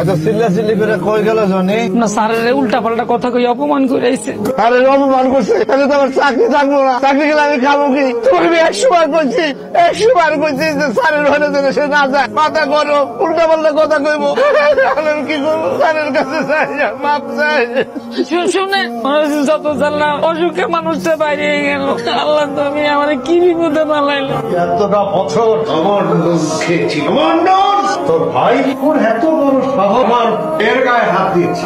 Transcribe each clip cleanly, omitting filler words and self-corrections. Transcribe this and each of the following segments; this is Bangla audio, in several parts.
এত চিল্লাচিল্লি করে কই গেল জনি? না স্যারের উল্টা পাল্টা কথা কই অপমান করে আইছে। আরে অপমান করছে, তাহলে তো আমার চাকরি থাকবো না। চাকরি গেলে আমি খাবো কি? তোমার আমি 100 বার করছি যে স্যারের ঘরে যেন সে না যায়। মাথা গরম, উল্টা পাল্টা কথা কইবো। আমি কি করবো? স্যারের কাছে চাই, মাপ চাই। শুনে যত জানলাম অসুখে মানুষটা বাইরে গেল। আল্লাহ তুমি আমার কি বিপদে পালাইলো। এতটা বছর আমার খেয়েছি, তোর ভাই ওর এত বড় সাহস আমার এর গায়ে হাত দিয়েছি।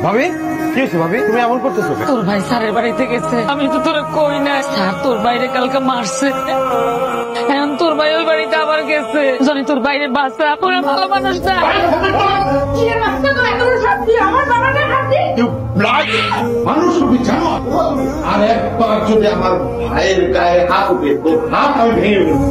ভাবি কি হয়েছে? ভাবি তুমি এমন করতেছো? তোর ভাই স্যারের বাড়িতে গেছে, আমি তো তোরা কই না। স্যার তোর বাইরে কালকে মারছে, এখন তোর ভাই ওই বাড়িতে আবার গেছে। জানি তোর বাইরে বাচ্চা ওরা ভালো মানুষ না। মানুষ তুমি জানো, আর একবার যদি আমার ভাইয়ের গায়ে হাত উঠে তোর হাত আমি ভেঙে দেবো।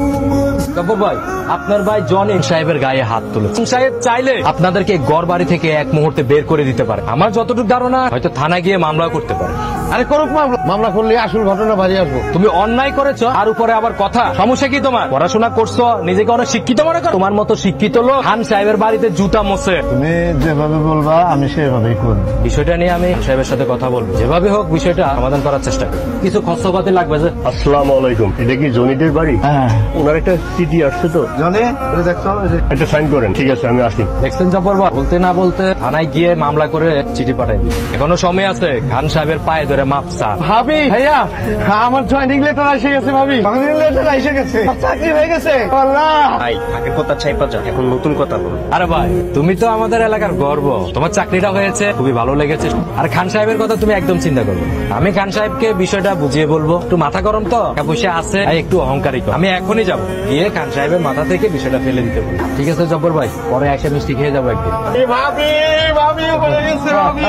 গফর ভাই, আপনার ভাই জন সাহেবের গায়ে হাত তুলেছে। সাহেব চাইলে আপনাদেরকে গড় বাড়ি থেকে এক মুহূর্তে বের করে দিতে পারে। আমার যতটুকু ধারণা হয়তো থানা গিয়ে মামলা করতে পারে। আরে করুক মামলা, মামলা করলে আসল ঘটনা বাড়ি আসবো। তুমি অন্যায় করেছো আর উপরে আবার কথা। সমস্যা কি তোমার? পড়াশোনা করছো, নিজেকে অনেক শিক্ষিত মনে করো? তোমার মতো শিক্ষিত লোক খান সাহেবের বাড়িতে জুতা মোছে। তুমি যেভাবে বলবা আমি সেভাবেই করবো। বিষয়টা নিয়ে আমি সাহেবের সাথে কথা বলবো, যেভাবে হোক বিষয়টা সমাধান করার চেষ্টা করি। কিছু খরচপাতি লাগবে যে। আসসালামু আলাইকুম, এটা কি জনিদের বাড়ি? হ্যাঁ ওনার একটা চিঠি আসছে তো, জনি দেখছো? একটা সাইন করেন। ঠিক আছে, আমি আসি। দেখছেন জব্বর ভাই, বলতে না বলতে থানায় গিয়ে মামলা করে চিঠি পাঠাই দিই। এখনো সময় আছে, খান সাহেবের পায়ে ধরে মাপ চা। ভাবি ভাইয়া, আমার জয়েনিং লেটার এসে গেছে। ভাবি জয়েনিং লেটার এসে গেছে, চাকরি হয়ে গেছে। আল্লাহ ভাই, আগের কথা ছাইপা যা, এখন নতুন কথা বলো। আরে ভাই, তুমি তো আমাদের এলাকার গর্ব। তোমার চাকরিটা হয়েছে, খুবই ভালো লেগেছে। আর খান সাহেবের কথা তুমি একদম চিন্তা করবে। আমি খান সাহেবকে বিষয়টা বুঝিয়ে বলবো। একটু মাথা গরম তো, টাকা পয়সা আছে, আর একটু অহংকারী। আমি এখনই যাবো, গিয়ে খান সাহেবের মাথা থেকে বিষয়টা ফেলে দিতে বলবো। ঠিক আছে জব্বর ভাই, পরে একসাথে মিষ্টি খেয়ে যাবো একদিন। ভাবি, ভাবি হয়ে গেছে। ভাবি